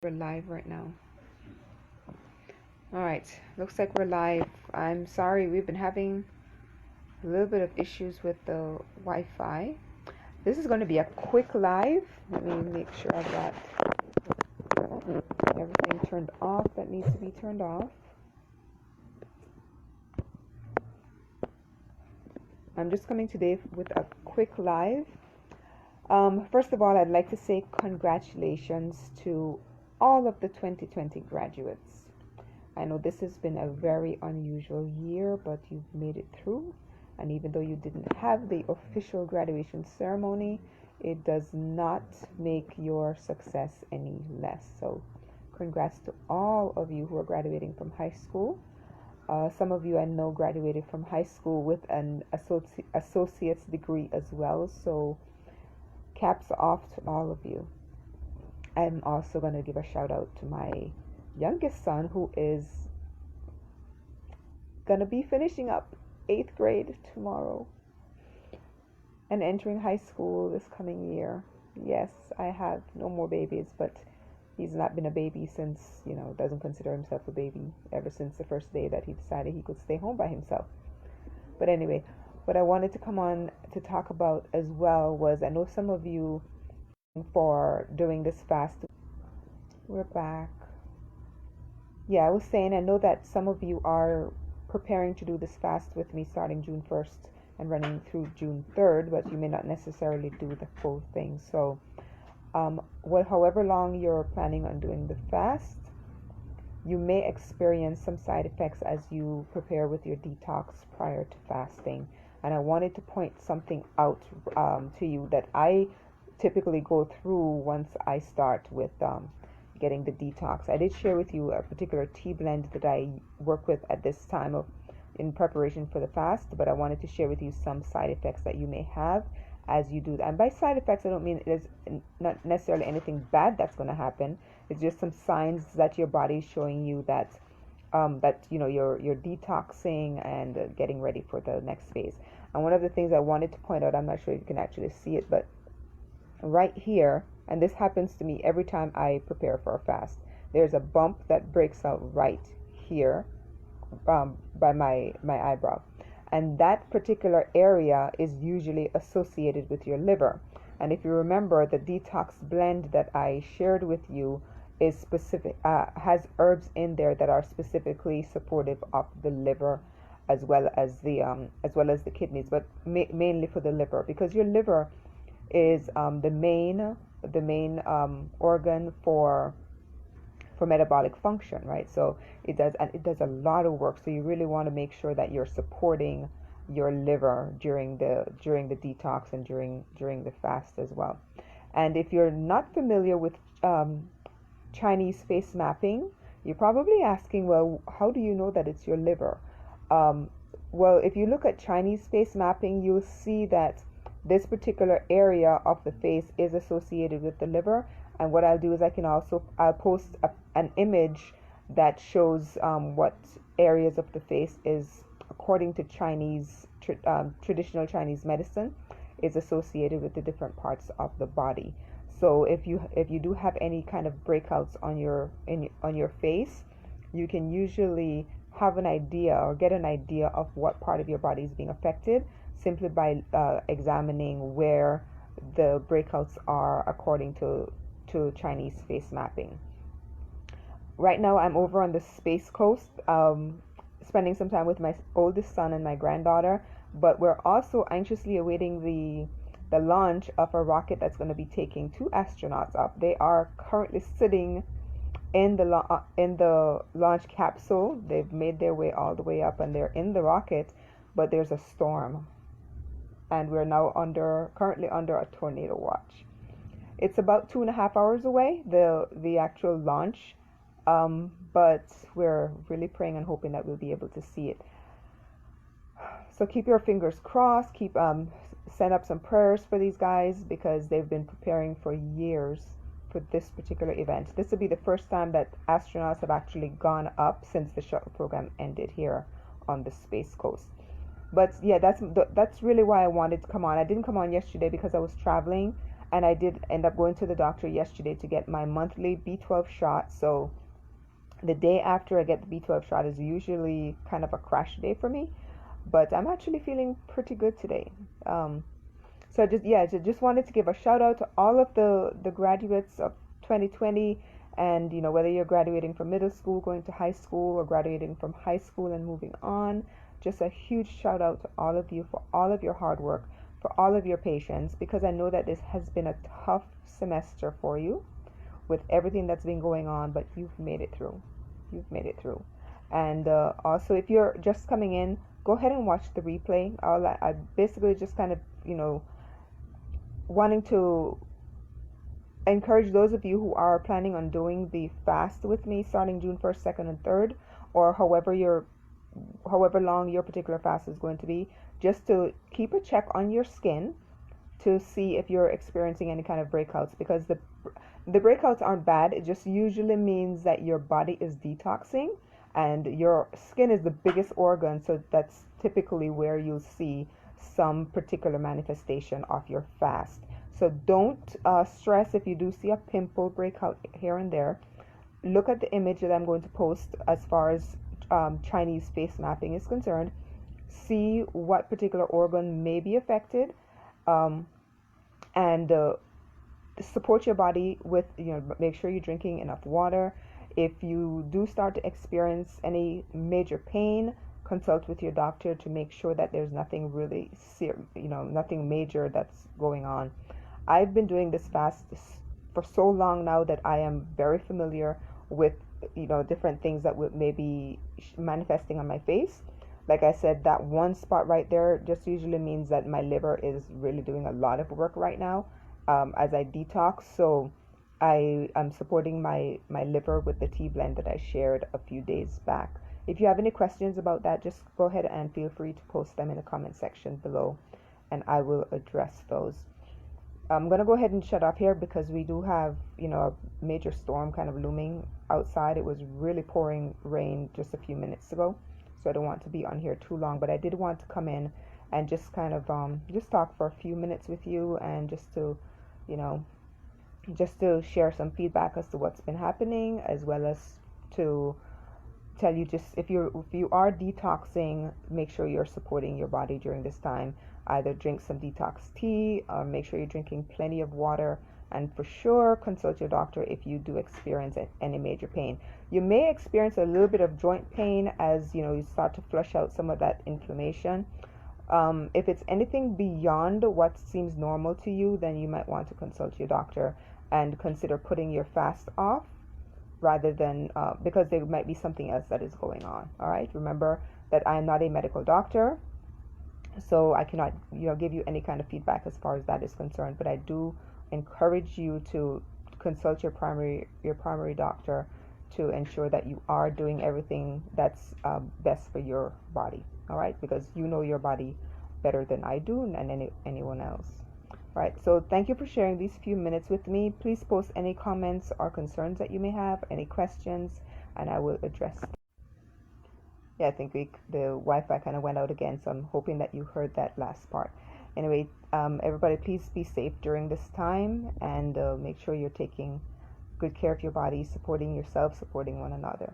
We're live right now. All right, looks like we're live. I'm sorry, we've been having a little bit of issues with the Wi-Fi. This is going to be a quick live. Let me make sure I've got everything turned off that needs to be turned off. I'm just coming today with a quick live. First of all, I'd like to say congratulations to all of the 2020 graduates. I know this has been a very unusual year, but you've made it through. And even though you didn't have the official graduation ceremony, it does not make your success any less. So congrats to all of you who are graduating from high school. Some of you I know graduated from high school with an associate's degree as well. So caps off to all of you. I'm also going to give a shout out to my youngest son, who is going to be finishing up 8th grade tomorrow and entering high school this coming year. Yes, I have no more babies, but he's not been a baby since, doesn't consider himself a baby ever since the first day that he decided he could stay home by himself. But anyway, what I wanted to come on to talk about as well was, I know some of you for doing this fast. We're back. Yeah, I was saying, I know that some of you are preparing to do this fast with me starting June 1st and running through June 3rd, but you may not necessarily do the full thing. So however long you're planning on doing the fast, you may experience some side effects as you prepare with your detox prior to fasting. And I wanted to point something out to you that I typically go through once I start with getting the detox. I did share with you a particular tea blend that I work with at this time in preparation for the fast, but I wanted to share with you some side effects that you may have as you do that. And by side effects, I don't mean it is not necessarily anything bad that's going to happen. It's just some signs that your body is showing you that you're detoxing and getting ready for the next phase. And one of the things I wanted to point out, I'm not sure if you can actually see it, but right here, and this happens to me every time I prepare for a fast, there's a bump that breaks out right here by my eyebrow. And that particular area is usually associated with your liver. And if you remember, the detox blend that I shared with you is specific, has herbs in there that are specifically supportive of the liver as well as the kidneys, but mainly for the liver, because your liver is the main organ for metabolic function, right? So it does a lot of work. So you really want to make sure that you're supporting your liver during the detox and during the fast as well. And if you're not familiar with Chinese face mapping, you're probably asking, well, how do you know that it's your liver? Well, if you look at Chinese face mapping, you'll see that this particular area of the face is associated with the liver. And what I'll do is I'll post an image that shows what areas of the face is, according to Chinese traditional Chinese medicine, is associated with the different parts of the body. So if you do have any kind of breakouts on your face, you can usually have an idea or get an idea of what part of your body is being affected simply by examining where the breakouts are according to Chinese face mapping. Right now I'm over on the Space Coast, spending some time with my oldest son and my granddaughter, but we're also anxiously awaiting the launch of a rocket that's going to be taking 2 astronauts up. They are currently sitting in the launch capsule. They've made their way all the way up and they're in the rocket, but there's a storm, and we're now currently under a tornado watch. It's about 2.5 hours away, the actual launch, but we're really praying and hoping that we'll be able to see it. So keep your fingers crossed. Send up some prayers for these guys, because they've been preparing for years for this particular event. This will be the first time that astronauts have actually gone up since the shuttle program ended here on the Space Coast. But yeah, that's really why I wanted to come on. I didn't come on yesterday because I was traveling, And I did end up going to the doctor yesterday to get my monthly B12 shot. So the day after I get the B12 shot is usually kind of a crash day for me, but I'm actually feeling pretty good today. Um, so just wanted to give a shout out to all of the graduates of 2020, and whether you're graduating from middle school, going to high school, or graduating from high school and moving on. Just a huge shout out to all of you for all of your hard work, for all of your patience, because I know that this has been a tough semester for you with everything that's been going on, but you've made it through. You've made it through. And also, if you're just coming in, go ahead and watch the replay. I basically just kind of, wanting to encourage those of you who are planning on doing the fast with me starting June 1st, 2nd, and 3rd, or however long your particular fast is going to be, just to keep a check on your skin to see if you're experiencing any kind of breakouts, because the breakouts aren't bad. It just usually means that your body is detoxing, and your skin is the biggest organ, so that's typically where you'll see some particular manifestation of your fast. So don't stress if you do see a pimple breakout here and there. Look at the image that I'm going to post as far as Chinese face mapping is concerned. See what particular organ may be affected, and support your body with, make sure you're drinking enough water. If you do start to experience any major pain, consult with your doctor to make sure that there's nothing really nothing major that's going on. I've been doing this fast for so long now that I am very familiar with different things that may be manifesting on my face. Like I said, that one spot right there just usually means that my liver is really doing a lot of work right now, as I detox. So I am supporting my liver with the tea blend that I shared a few days back. If you have any questions about that, just go ahead and feel free to post them in the comment section below, and I will address those. I'm going to go ahead and shut off here because we do have, a major storm kind of looming outside. It was really pouring rain just a few minutes ago, so I don't want to be on here too long, but I did want to come in and just kind of just talk for a few minutes with you, and just to share some feedback as to what's been happening, as well as to tell you, just if you are detoxing, make sure you're supporting your body during this time. Either drink some detox tea, or make sure you're drinking plenty of water, and for sure consult your doctor if you do experience any major pain. You may experience a little bit of joint pain as you start to flush out some of that inflammation. If it's anything beyond what seems normal to you, then you might want to consult your doctor and consider putting your fast off, rather than because there might be something else that is going on. All right, remember that I am not a medical doctor, so I cannot give you any kind of feedback as far as that is concerned, but I do encourage you to consult your primary doctor to ensure that you are doing everything that's best for your body. All right, because you know your body better than I do, and anyone else. All right, so thank you for sharing these few minutes with me. Please post any comments or concerns that you may have, any questions, and I will address them. Yeah, I think the Wi-Fi kind of went out again, so I'm hoping that you heard that last part. Anyway, everybody, please be safe during this time, and make sure you're taking good care of your body, supporting yourself, supporting one another.